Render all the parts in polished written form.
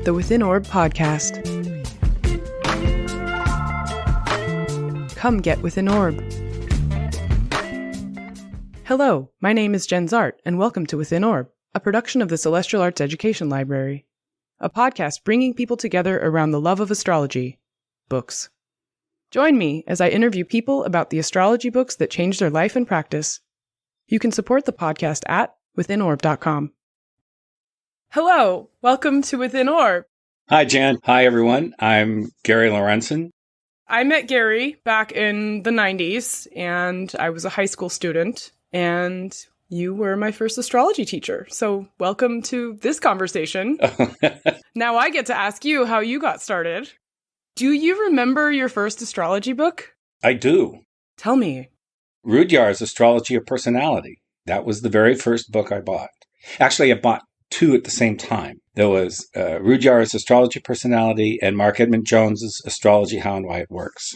the Within Orb podcast. Come get Within Orb. Hello, my name is Jenn Zahrt, and welcome to Within Orb, a production of the Celestial Arts Education Library, a podcast bringing people together around the love of astrology, books. Join me as I interview people about the astrology books that changed their life and practice. You can support the podcast at withinorb.com. Hello, welcome to Within Orb. Hi, Jen. Hi, everyone. I'm Gary Lorentzen. I met Gary back in the 90s, and I was a high school student, and you were my first astrology teacher. So welcome to this conversation. Now I get to ask you how you got started. Do you remember your first astrology book? I do. Tell me. Rudyard's Astrology of Personality. That was the very first book I bought. Actually, I bought two at the same time. There was Rudyard's Astrology of Personality and Mark Edmund Jones's Astrology, How and Why It Works.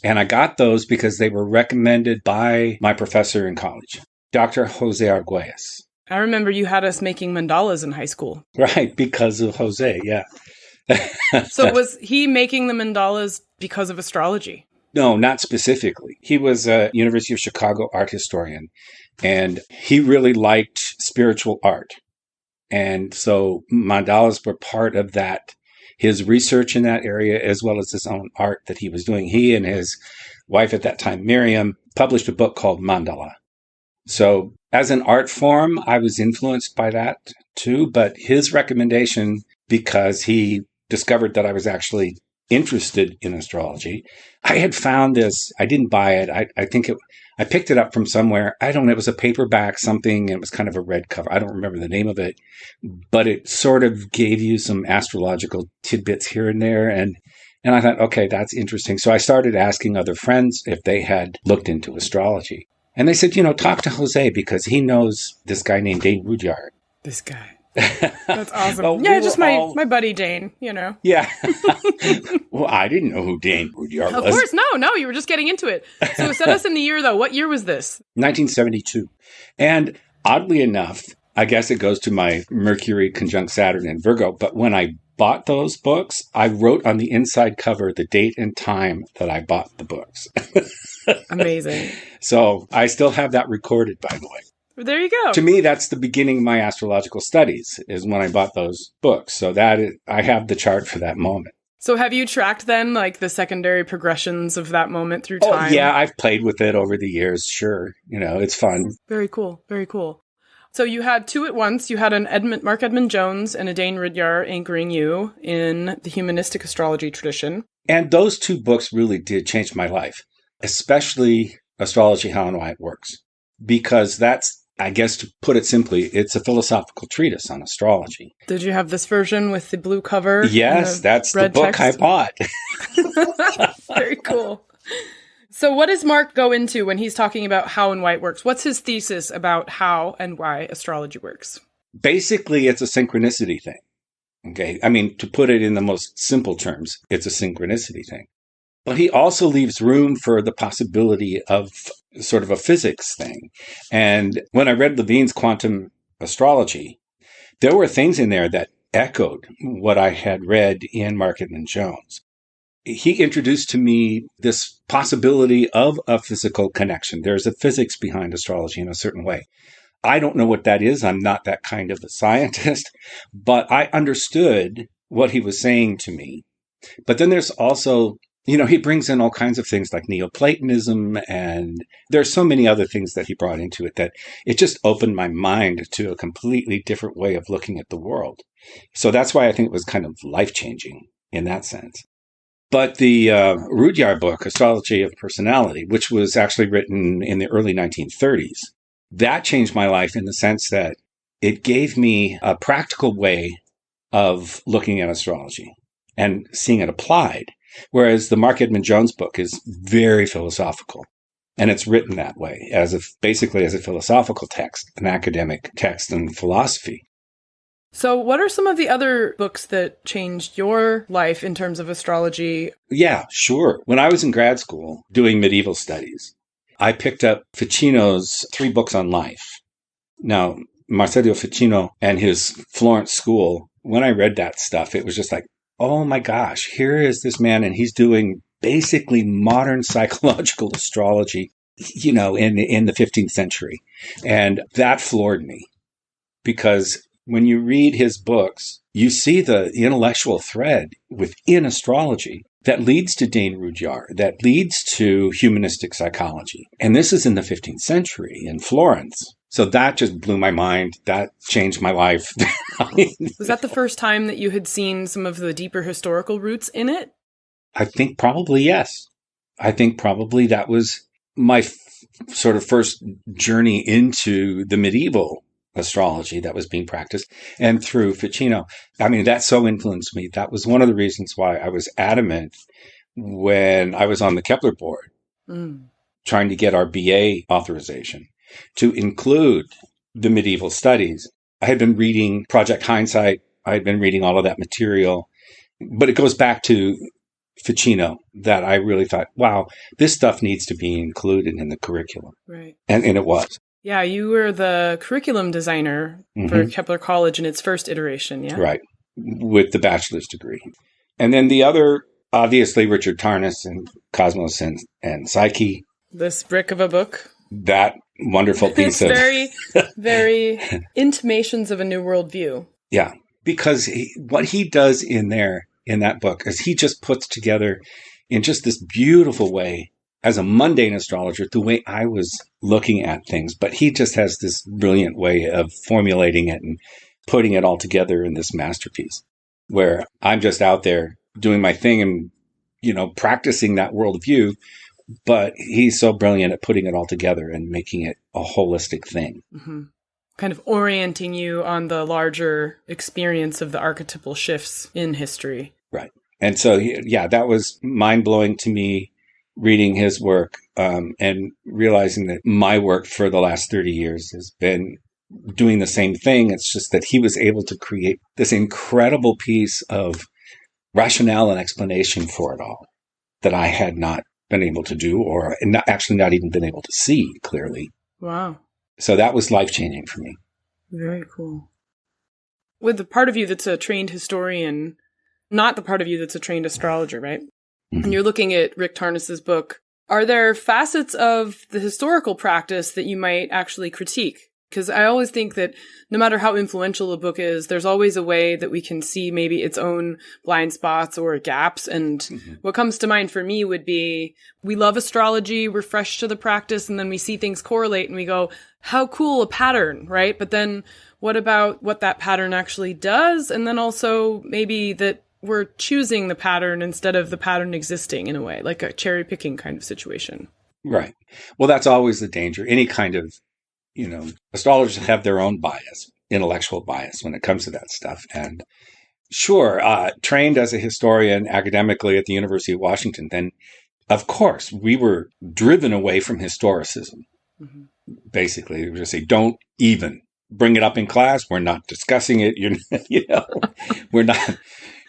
And I got those because they were recommended by my professor in college, Dr. Jose Arguelles. I remember you had us making mandalas in high school. Right, because of Jose, yeah. So was he making the mandalas because of astrology? No, not specifically. He was a University of Chicago art historian, and he really liked spiritual art. And so mandalas were part of that, his research in that area, as well as his own art that he was doing. He and his wife at that time, Miriam, published a book called Mandala. So as an art form, I was influenced by that too, but his recommendation, because he discovered that I was actually interested in astrology. I had found this, I didn't buy it. I picked it up from somewhere. I don't know, it was a paperback something. It was kind of a red cover. I don't remember the name of it, but it sort of gave you some astrological tidbits here and there. And I thought, okay, that's interesting. So I started asking other friends if they had looked into astrology. And they said, talk to Jose because he knows this guy named Dane Rudyard. This guy. That's awesome. Well, yeah, just my buddy Dane, Yeah. Well, I didn't know who Dane Rudyard was. Of course, no, you were just getting into it. So set us in the year, though. What year was this? 1972. And oddly enough, I guess it goes to my Mercury conjunct Saturn in Virgo, but when I bought those books, I wrote on the inside cover the date and time that I bought the books. Amazing. So I still have that recorded, by the way. There you go. To me, that's the beginning of my astrological studies, is when I bought those books. So I have the chart for that moment. So have you tracked then, like, the secondary progressions of that moment through time? Oh, yeah, I've played with it over the years, sure. It's fun. Very cool, very cool. So you had two at once. You had Mark Edmund Jones and a Dane Rudyard anchoring you in the humanistic astrology tradition. And those two books really did change my life, especially Astrology, How and Why It Works, because that's, I guess to put it simply, it's a philosophical treatise on astrology. Did you have this version with the blue cover? Yes, that's the book text? I bought. Very cool. So what does Mark go into when he's talking about how and why it works? What's his thesis about how and why astrology works? Basically, it's a synchronicity thing. Okay, I mean, to put it in the most simple terms, it's a synchronicity thing. But he also leaves room for the possibility of sort of a physics thing. And when I read Levine's Quantum Astrology, there were things in there that echoed what I had read in Mark Edmund Jones. He introduced to me this possibility of a physical connection. There's a physics behind astrology in a certain way. I don't know what that is. I'm not that kind of a scientist, but I understood what he was saying to me. But then there's also, he brings in all kinds of things like Neoplatonism, and there's so many other things that he brought into it that it just opened my mind to a completely different way of looking at the world. So that's why I think it was kind of life-changing in that sense. But the Rudyard book, Astrology of Personality, which was actually written in the early 1930s, that changed my life in the sense that it gave me a practical way of looking at astrology and seeing it applied. Whereas the Mark Edmund Jones book is very philosophical, and it's written that way, basically as a philosophical text, an academic text in philosophy. So what are some of the other books that changed your life in terms of astrology? Yeah, sure. When I was in grad school doing medieval studies, I picked up Ficino's 3 books on life. Now, Marsilio Ficino and his Florence school when I read that stuff, it was just like, oh my gosh, here is this man, and he's doing basically modern psychological astrology, in the 15th century. And that floored me, because when you read his books, you see the intellectual thread within astrology that leads to Dane Rudhyar, that leads to humanistic psychology. And this is in the 15th century in Florence. So that just blew my mind. That changed my life. Was that the first time that you had seen some of the deeper historical roots in it? I think probably yes. I think probably that was my sort of first journey into the medieval astrology that was being practiced, and through Ficino. I mean, that so influenced me. That was one of the reasons why I was adamant when I was on the Kepler board, trying to get our BA authorization to include the medieval studies. I had been reading Project Hindsight. I had been reading all of that material, but it goes back to Ficino that I really thought, wow, this stuff needs to be included in the curriculum. Right. And it was. Yeah, you were the curriculum designer for Kepler College in its first iteration, yeah? Right, with the bachelor's degree. And then the other, obviously, Richard Tarnas and Cosmos and Psyche. This brick of a book. That wonderful piece of... very, very intimations of a new worldview. Yeah, because what he does in that book is he just puts together in just this beautiful way, as a mundane astrologer, the way I was looking at things. But he just has this brilliant way of formulating it and putting it all together in this masterpiece, where I'm just out there doing my thing and, practicing that worldview. But he's so brilliant at putting it all together and making it a holistic thing. Mm-hmm. Kind of orienting you on the larger experience of the archetypal shifts in history. Right. And so, that was mind-blowing to me, reading his work and realizing that my work for the last 30 years has been doing the same thing. It's just that he was able to create this incredible piece of rationale and explanation for it all that I had not been able to do, or not even been able to see clearly. Wow. So that was life-changing for me. Very cool. With the part of you that's a trained historian, not the part of you that's a trained astrologer, right? Mm-hmm. And you're looking at Rick Tarnas's book. Are there facets of the historical practice that you might actually critique? Because I always think that no matter how influential a book is, there's always a way that we can see maybe its own blind spots or gaps. And what comes to mind for me would be, we love astrology, we're fresh to the practice, and then we see things correlate and we go, how cool, a pattern, right? But then what about what that pattern actually does? And then also maybe that we're choosing the pattern instead of the pattern existing in a way, like a cherry picking kind of situation. Right. Well, that's always the danger. Any kind of, astrologers have their own bias, intellectual bias when it comes to that stuff. And sure, trained as a historian academically at the University of Washington, then of course we were driven away from historicism. Mm-hmm. Basically, we would just say, don't even bring it up in class. We're not discussing it. We're not.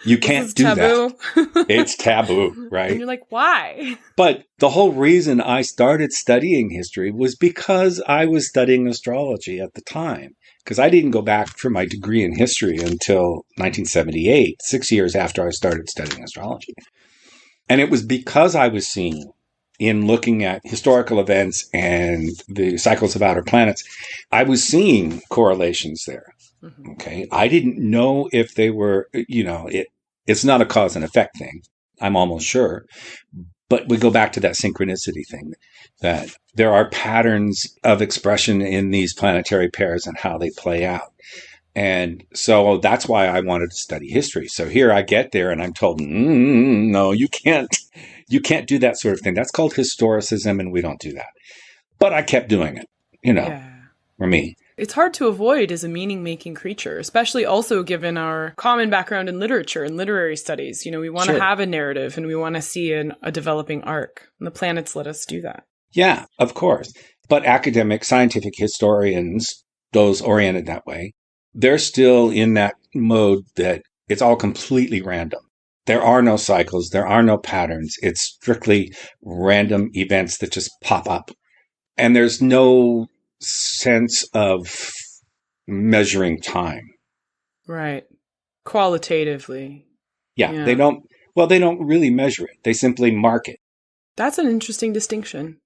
You can't do taboo. That. It's taboo, right? And you're like, why? But the whole reason I started studying history was because I was studying astrology at the time. Because I didn't go back for my degree in history until 1978, 6 years after I started studying astrology. And it was because I was seeing, in looking at historical events and the cycles of outer planets, I was seeing correlations there. Mm-hmm. Okay. I didn't know if they were, it's not a cause and effect thing. I'm almost sure. But we go back to that synchronicity thing, that there are patterns of expression in these planetary pairs and how they play out. And so that's why I wanted to study history. So here I get there and I'm told, no, you can't do that sort of thing. That's called historicism and we don't do that. But I kept doing it, for me. It's hard to avoid as a meaning-making creature, especially also given our common background in literature and literary studies. We want to have a narrative and we want to see a developing arc. And the planets let us do that. Yeah, of course. But academic, scientific historians, those oriented that way, they're still in that mode that it's all completely random. There are no cycles. There are no patterns. It's strictly random events that just pop up. And there's no sense of measuring time. Right. Qualitatively. Yeah, they don't really measure it. They simply mark it. That's an interesting distinction.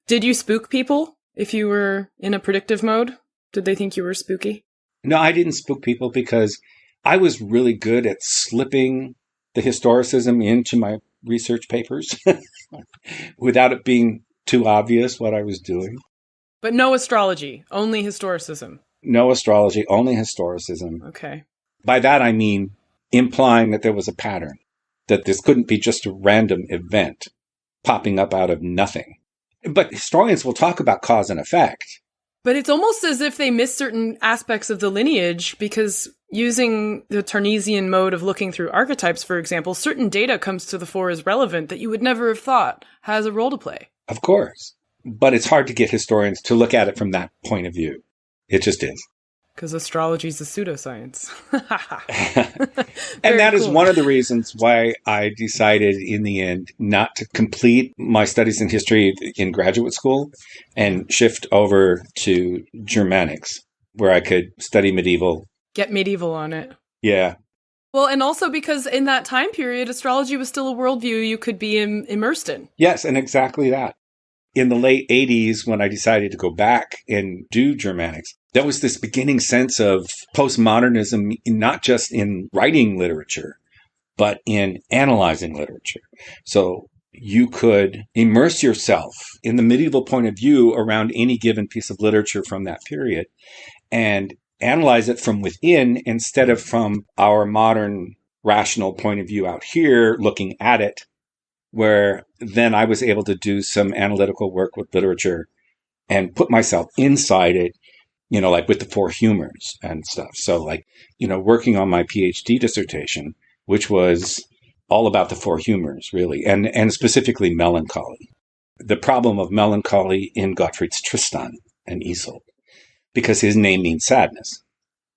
Did you spook people if you were in a predictive mode? Did they think you were spooky? No, I didn't spook people because I was really good at slipping the historicism into my research papers without it being too obvious what I was doing. But no astrology, only historicism. No astrology, only historicism. Okay. By that I mean implying that there was a pattern, that this couldn't be just a random event popping up out of nothing. But historians will talk about cause and effect. But it's almost as if they miss certain aspects of the lineage, because using the Tarnasian mode of looking through archetypes, for example, certain data comes to the fore as relevant that you would never have thought has a role to play. Of course. But it's hard to get historians to look at it from that point of view. It just is. Because astrology is a pseudoscience. And that is one of the reasons why I decided in the end not to complete my studies in history in graduate school and shift over to Germanics, where I could study medieval. Get medieval on it. Yeah. Well, and also because in that time period, astrology was still a worldview you could be immersed in. Yes, and exactly that. In the late 80s, when I decided to go back and do Germanics, there was this beginning sense of postmodernism, not just in writing literature, but in analyzing literature. So you could immerse yourself in the medieval point of view around any given piece of literature from that period and analyze it from within instead of from our modern rational point of view out here looking at it, where then I was able to do some analytical work with literature and put myself inside it, like with the four humors and stuff. So working on my PhD dissertation, which was all about the four humors, really, and specifically melancholy. The problem of melancholy in Gottfried's Tristan and Isolde, because his name means sadness,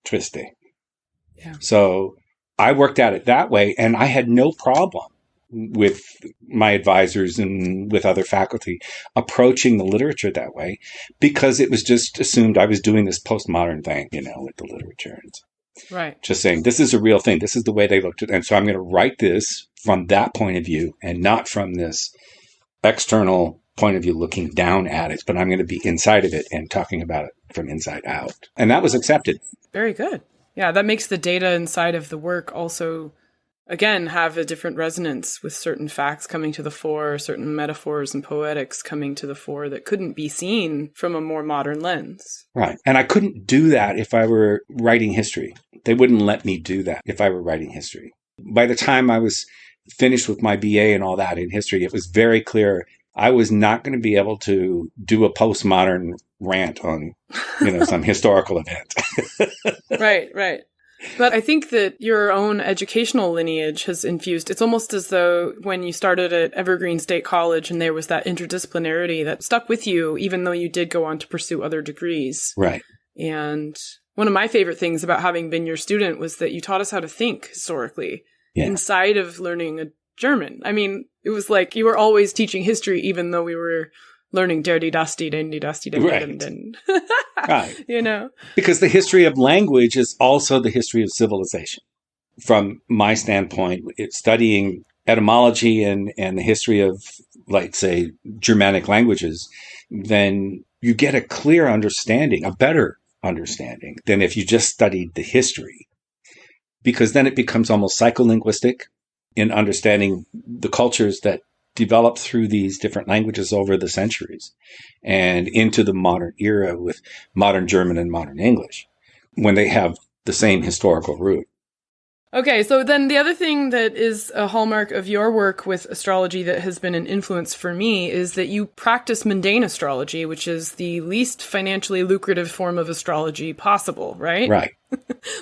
triste. Yeah. So I worked at it that way, and I had no problem with my advisors and with other faculty approaching the literature that way, because it was just assumed I was doing this postmodern thing, with the literature. Right. Just saying, this is a real thing. This is the way they looked at it. And so I'm going to write this from that point of view and not from this external point of view looking down at it, but I'm going to be inside of it and talking about it from inside out. And that was accepted. Very good. Yeah, that makes the data inside of the work also, again, have a different resonance with certain facts coming to the fore, certain metaphors and poetics coming to the fore that couldn't be seen from a more modern lens. Right. And I couldn't do that if I were writing history. They wouldn't let me do that if I were writing history. By the time I was finished with my BA and all that in history, it was very clear I was not going to be able to do a postmodern rant on, some historical event. Right. But I think that your own educational lineage has infused. It's almost as though when you started at Evergreen State College and there was that interdisciplinarity that stuck with you, even though you did go on to pursue other degrees. Right. And one of my favorite things about having been your student was that you taught us how to think historically inside of learning a German. I mean, it was like you were always teaching history, even though we were learning dirty dusty, right. Because the history of language is also the history of civilization. From my standpoint, it's studying etymology and the history of, say, Germanic languages, then you get a clear understanding, a better understanding than if you just studied the history. Because then it becomes almost psycholinguistic in understanding the cultures that developed through these different languages over the centuries and into the modern era with modern German and modern English when they have the same historical root. Okay, so then the other thing that is a hallmark of your work with astrology that has been an influence for me is that you practice mundane astrology, which is the least financially lucrative form of astrology possible, right? Right.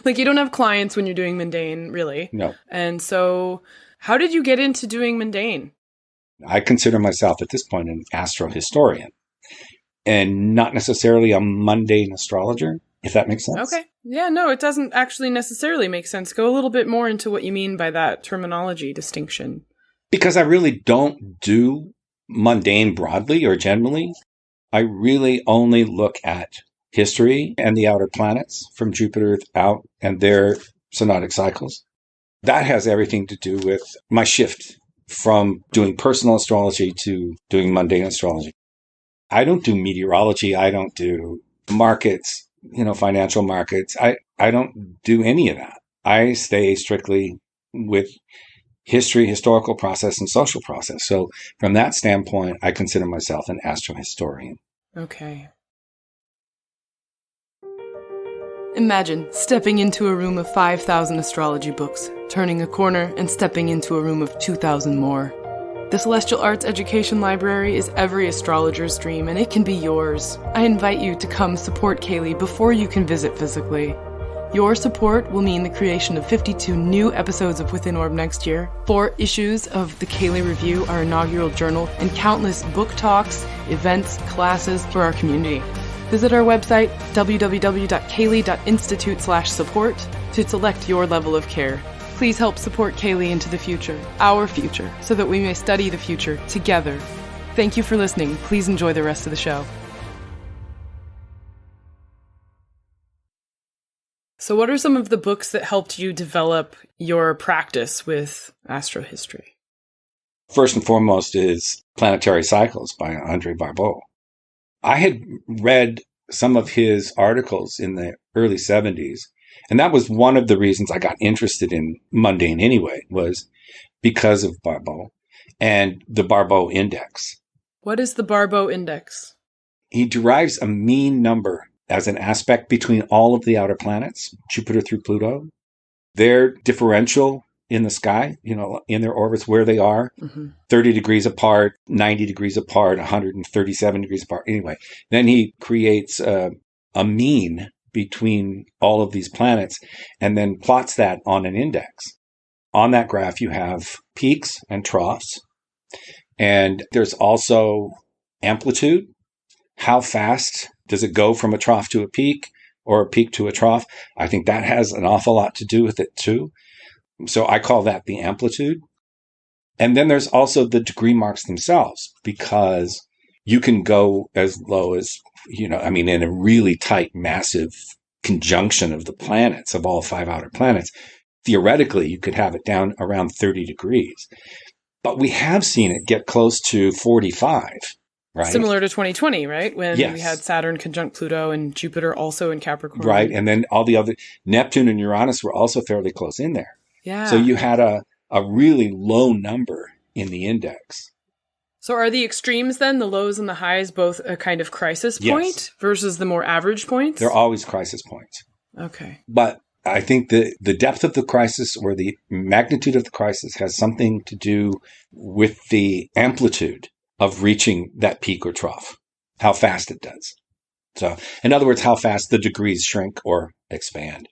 You don't have clients when you're doing mundane, really. No. And so how did you get into doing mundane? I consider myself at this point an astro-historian and not necessarily a mundane astrologer, if that makes sense. Okay. Yeah, no, it doesn't actually necessarily make sense. Go a little bit more into what you mean by that terminology distinction. Because I really don't do mundane broadly or generally. I really only look at history and the outer planets from Jupiter out and their Synodic Cycles. That has everything to do with my shift from doing personal astrology to doing mundane astrology. I don't do meteorology. I don't do markets, financial markets. I don't do any of that. I stay strictly with history, historical process, and social process. So from that standpoint, I consider myself an astro-historian. Okay. Imagine stepping into a room of 5,000 astrology books, turning a corner and stepping into a room of 2,000 more. The Celestial Arts Education Library is every astrologer's dream, and it can be yours. I invite you to come support CAELi before you can visit physically. Your support will mean the creation of 52 new episodes of Within Orb next year, 4 issues of the CAELi Review, our inaugural journal, and countless book talks, events, classes for our community. Visit our website, www.caeli.institute/support, to select your level of care. Please help support CAELi into the future, our future, so that we may study the future together. Thank you for listening. Please enjoy the rest of the show. So what are some of the books that helped you develop your practice with astro-history? First and foremost is Planetary Cycles by André Barbault. I had read some of his articles in the early 70s, and that was one of the reasons I got interested in mundane anyway, was because of Barbault and the Barbault index. What is the Barbault index? He derives a mean number as an aspect between all of the outer planets, Jupiter through Pluto. Their differential in the sky, in their orbits where they are, 30 degrees apart, 90 degrees apart, 137 degrees apart. Anyway, then he creates a mean between all of these planets and then plots that on an index. On that graph, you have peaks and troughs. And there's also amplitude. How fast does it go from a trough to a peak or a peak to a trough? I think that has an awful lot to do with it too. So I call that the amplitude. And then there's also the degree marks themselves, because you can go as low as, in a really tight, massive conjunction of the planets, of all 5 outer planets. Theoretically, you could have it down around 30 degrees. But we have seen it get close to 45. Right. Similar to 2020, right? When yes. we had Saturn conjunct Pluto and Jupiter also in Capricorn. Right. And then all the other, Neptune and Uranus were also fairly close in there. Yeah. So you had a really low number in the index. So are the extremes then, the lows and the highs, both a kind of crisis point versus the more average points? They're always crisis points. Okay. But I think the depth of the crisis or the magnitude of the crisis has something to do with the amplitude of reaching that peak or trough, how fast it does. So, in other words, how fast the degrees shrink or expand.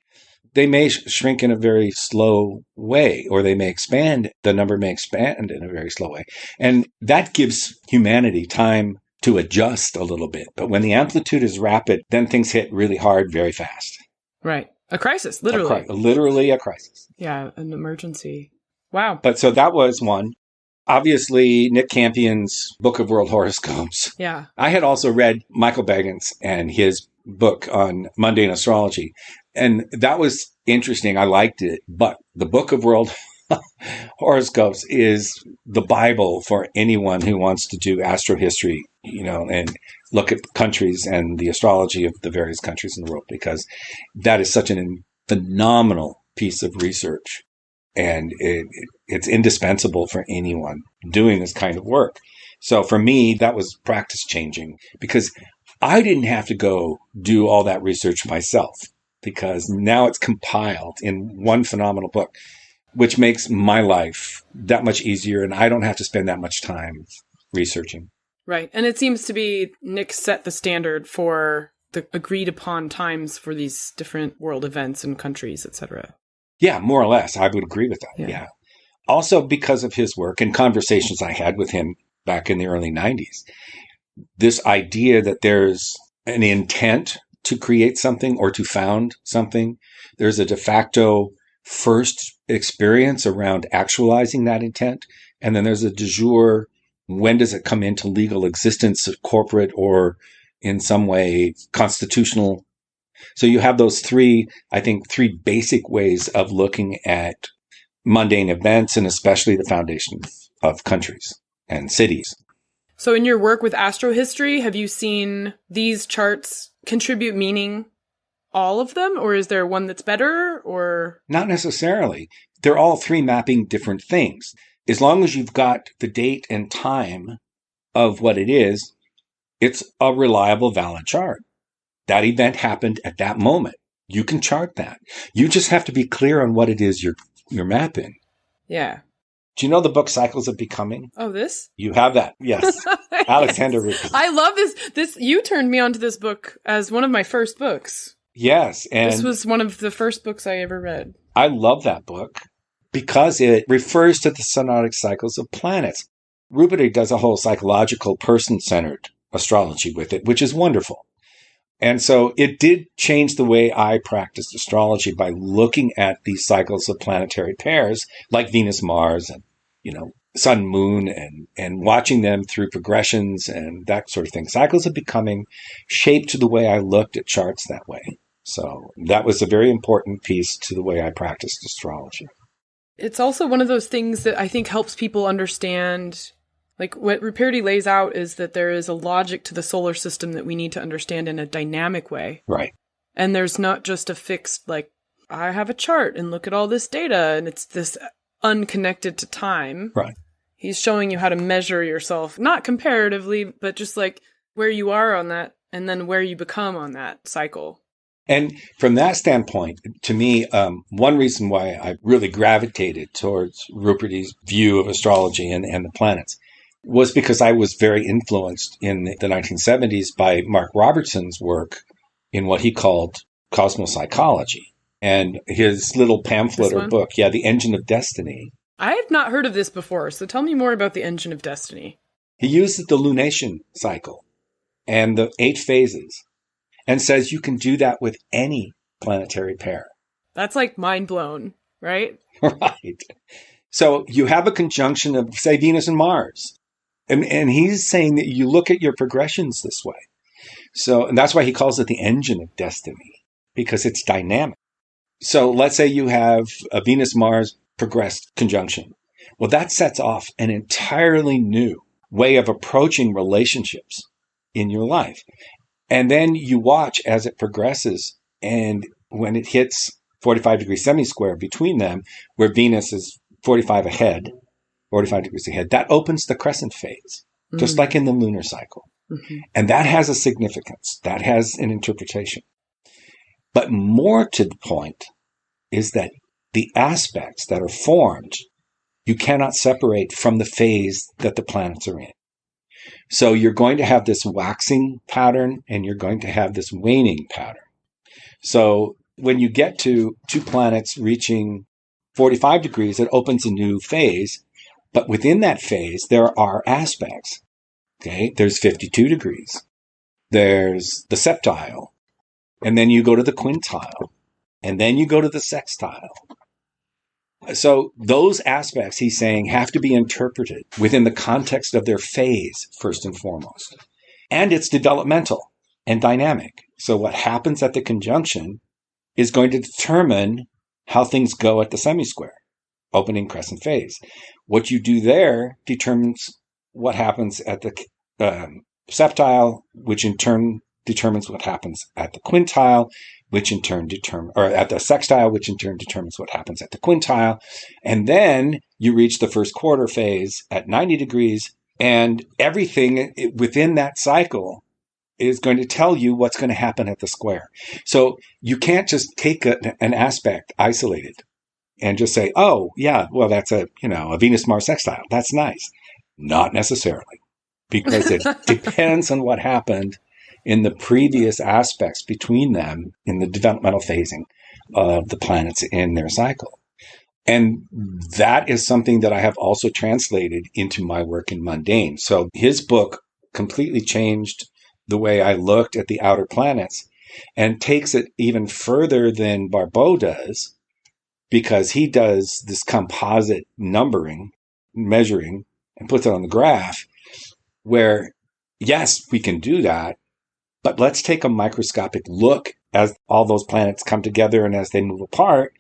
They may shrink in a very slow way, or they may expand. The number may expand in a very slow way. And that gives humanity time to adjust a little bit. But when the amplitude is rapid, then things hit really hard very fast. Right. A crisis, literally. Literally a crisis. Yeah, an emergency. Wow. But so that was one. Obviously, Nick Campion's Book of World Horoscopes. Yeah. I had also read Michael Baggins and his book on Mundane Astrology. And that was interesting. I liked it. But the Book of World Horoscopes is the Bible for anyone who wants to do astro-history, and look at countries and the astrology of the various countries in the world, because that is such a phenomenal piece of research. And it's indispensable for anyone doing this kind of work. So for me, that was practice changing, because I didn't have to go do all that research myself, because now it's compiled in one phenomenal book, which makes my life that much easier. And I don't have to spend that much time researching. Right. And it seems to be Nick set the standard for the agreed upon times for these different world events and countries, etc. Yeah, more or less. I would agree with that. Yeah. Also because of his work and conversations I had with him back in the early 90s, this idea that there's an intent to create something or to found something. There's a de facto first experience around actualizing that intent. And then there's a de jure, when does it come into legal existence, corporate or in some way constitutional So you have those three basic ways of looking at mundane events, and especially the foundation of countries and cities. So in your work with Astro-History, have you seen these charts contribute meaning, all of them? Or is there one that's better, or? Not necessarily. They're all three mapping different things. As long as you've got the date and time of what it is, it's a reliable, valid chart. That event happened at that moment. You can chart that. You just have to be clear on what it is you're mapping. Yeah. Do you know the book Cycles of Becoming? Oh, this? You have that. Yes. Alexander Ruperti. I love this. You turned me onto this book as one of my first books. Yes. And this was one of the first books I ever read. I love that book because it refers to the Synodic Cycles of planets. Ruperti does a whole psychological, person-centered astrology with it, which is wonderful. And so it did change the way I practiced astrology by looking at these cycles of planetary pairs like Venus, Mars, and, Sun, Moon, and watching them through progressions and that sort of thing. Cycles of Becoming shaped the way I looked at charts that way. So that was a very important piece to the way I practiced astrology. It's also one of those things that I think helps people understand. Like what Ruperti lays out is that there is a logic to the solar system that we need to understand in a dynamic way. Right. And there's not just a fixed, like, I have a chart and look at all this data and it's this unconnected to time. Right. He's showing you how to measure yourself, not comparatively, but just like where you are on that and then where you become on that cycle. And from that standpoint, to me, one reason why I really gravitated towards Ruperti's view of astrology and the planets was because I was very influenced in the 1970s by Marc Robertson's work in what he called Cosmos Psychology and his little pamphlet or book, The Engine of Destiny. I have not heard of this before, so tell me more about the Engine of Destiny. He uses the lunation cycle and the 8 phases and says you can do that with any planetary pair. That's like mind blown, right? Right. So you have a conjunction of, say, Venus and Mars. And he's saying that you look at your progressions this way. So, and that's why he calls it the engine of destiny, because it's dynamic. So let's say you have a Venus-Mars progressed conjunction. Well, that sets off an entirely new way of approaching relationships in your life. And then you watch as it progresses. And when it hits 45 degree semi-square between them, where Venus is 45 degrees ahead, that opens the crescent phase, just like in the lunar cycle. Mm-hmm. And that has a significance. That has an interpretation. But more to the point is that the aspects that are formed, you cannot separate from the phase that the planets are in. So you're going to have this waxing pattern and you're going to have this waning pattern. So when you get to 2 planets reaching 45 degrees, it opens a new phase. But within that phase, there are aspects. Okay, there's 52 degrees. There's the septile. And then you go to the quintile. And then you go to the sextile. So those aspects, he's saying, have to be interpreted within the context of their phase, first and foremost. And it's developmental and dynamic. So what happens at the conjunction is going to determine how things go at the semisquare, opening crescent phase. What you do there determines what happens at the septile, which in turn determines what happens at the quintile, which in turn at the sextile, which in turn determines what happens at the quintile. And then you reach the first quarter phase at 90 degrees, and everything within that cycle is going to tell you what's going to happen at the square. So you can't just take an aspect isolated and just say, oh, yeah, well, that's a Venus-Mars sextile. That's nice. Not necessarily, because it depends on what happened in the previous aspects between them in the developmental phasing of the planets in their cycle. And that is something that I have also translated into my work in Mundane. So his book completely changed the way I looked at the outer planets and takes it even further than Barbault does, because he does this composite numbering, measuring, and puts it on the graph where, yes, we can do that, but let's take a microscopic look as all those planets come together and as they move apart,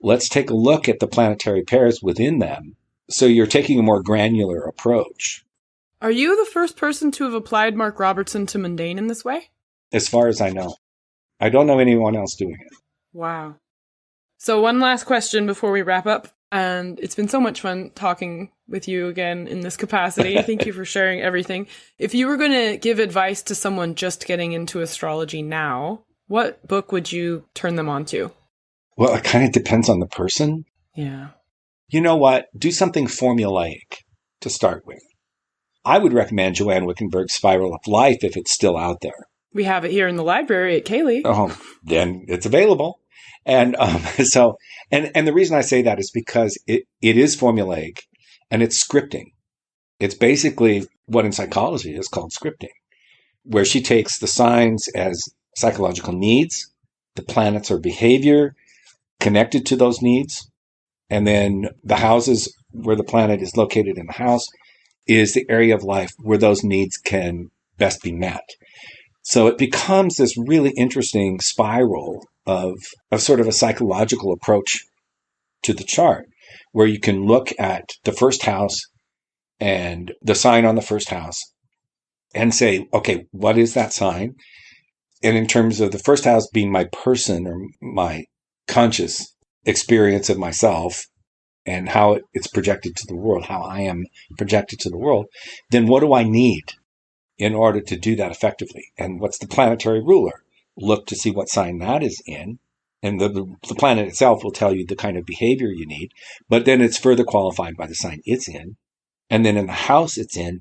let's take a look at the planetary pairs within them. So you're taking a more granular approach. Are you the first person to have applied Marc Robertson to Mundane in this way? As far as I know. I don't know anyone else doing it. Wow. So one last question before we wrap up. And it's been so much fun talking with you again in this capacity. Thank you for sharing everything. If you were going to give advice to someone just getting into astrology now, what book would you turn them on to? Well, it kind of depends on the person. Yeah. You know what? Do something formulaic to start with. I would recommend Joanne Wickenburg's Spiral of Life if it's still out there. We have it here in the library at CAELi. Oh, then it's available. And and the reason I say that is because it is formulaic and it's scripting. It's basically what in psychology is called scripting, where she takes the signs as psychological needs, the planets or behavior connected to those needs, and then the houses where the planet is located in the house is the area of life where those needs can best be met. So it becomes this really interesting spiral of sort of a psychological approach to the chart, where you can look at the first house and the sign on the first house and say, okay, what is that sign? And in terms of the first house being my person or my conscious experience of myself and how it's projected to the world, how I am projected to the world, then what do I need in order to do that effectively? And what's the planetary ruler? Look to see what sign that is in. And the planet itself will tell you the kind of behavior you need. But then it's further qualified by the sign it's in. And then in the house it's in,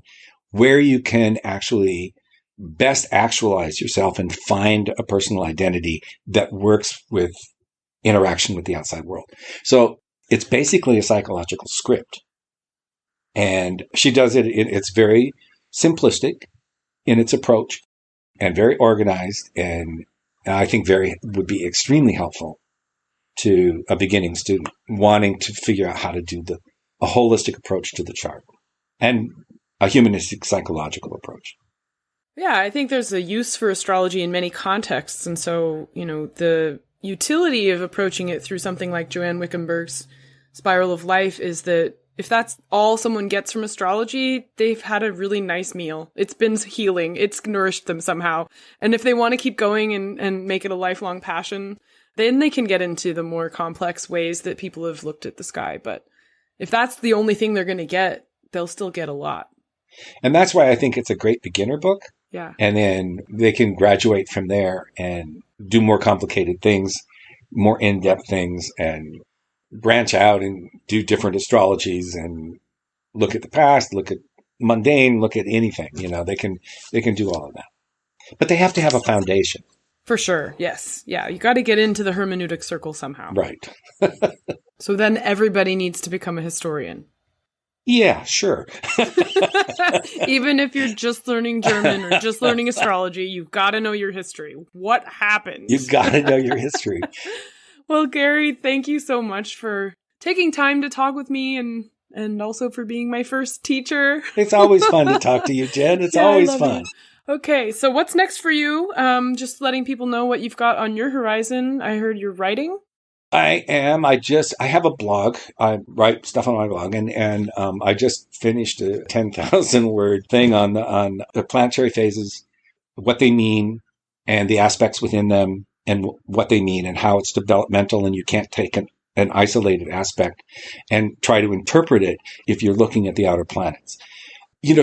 where you can actually best actualize yourself and find a personal identity that works with interaction with the outside world. So it's basically a psychological script. And she does it, it's very simplistic in its approach and very organized, and I think would be extremely helpful to a beginning student wanting to figure out how to do a holistic approach to the chart and a humanistic psychological approach. Yeah, I think there's a use for astrology in many contexts. And so, the utility of approaching it through something like Joanne Wickenburg's Spiral of Life is that if that's all someone gets from astrology, they've had a really nice meal. It's been healing. It's nourished them somehow. And if they want to keep going and make it a lifelong passion, then they can get into the more complex ways that people have looked at the sky. But if that's the only thing they're going to get, they'll still get a lot. And that's why I think it's a great beginner book. Yeah. And then they can graduate from there and do more complicated things, more in-depth things, and branch out and do different astrologies and look at the past, look at mundane, look at anything. They can do all of that. But they have to have a foundation. For sure. Yes. Yeah. You got to get into the hermeneutic circle somehow. Right. So then everybody needs to become a historian. Yeah, sure. Even if you're just learning German or just learning astrology, you've got to know your history. What happened? You've got to know your history. Well, Gary, thank you so much for taking time to talk with me and also for being my first teacher. It's always fun to talk to you, Jen. It's always fun. Okay, so what's next for you? Just letting people know what you've got on your horizon. I heard you're writing. I am. I have a blog. I write stuff on my blog, and I just finished a 10,000 word thing on the planetary phases, what they mean, and the aspects within them, and what they mean, and how it's developmental, and you can't take an isolated aspect and try to interpret it if you're looking at the outer planets.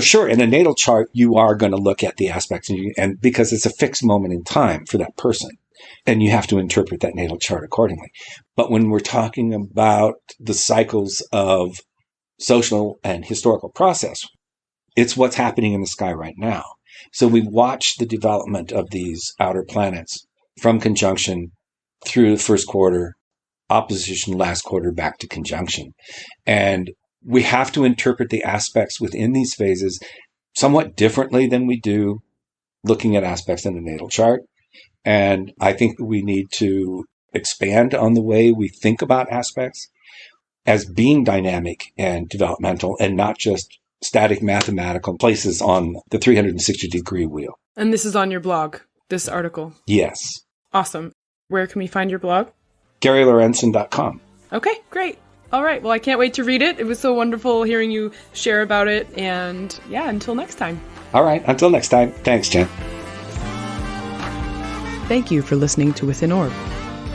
Sure, in a natal chart, you are going to look at the aspects, and because it's a fixed moment in time for that person. And you have to interpret that natal chart accordingly. But when we're talking about the cycles of social and historical process, it's what's happening in the sky right now. So we watch the development of these outer planets from conjunction through the first quarter, opposition last quarter, back to conjunction. And we have to interpret the aspects within these phases somewhat differently than we do looking at aspects in the natal chart. And I think we need to expand on the way we think about aspects as being dynamic and developmental and not just static mathematical places on the 360-degree wheel. And this is on your blog, this article? Yes. Awesome. Where can we find your blog? GaryLorentzen.com. Okay, great. All right. Well, I can't wait to read it. It was so wonderful hearing you share about it. And yeah, until next time. All right. Until next time. Thanks, Jenn. Thank you for listening to Within Orb.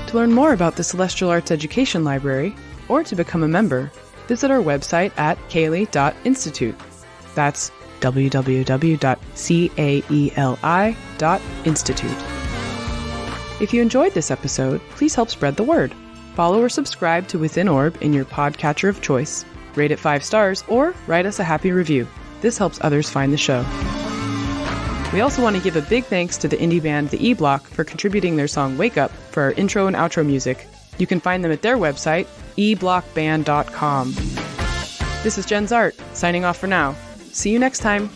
To learn more about the Celestial Arts Education Library, or to become a member, visit our website at CAELi.institute. That's www.caeli.institute. If you enjoyed this episode, please help spread the word. Follow or subscribe to Within Orb in your podcatcher of choice, rate it 5 stars, or write us a happy review. This helps others find the show. We also want to give a big thanks to the indie band The E-Block for contributing their song Wake Up for our intro and outro music. You can find them at their website, eblockband.com. This is Jenn Zahrt, signing off for now. See you next time.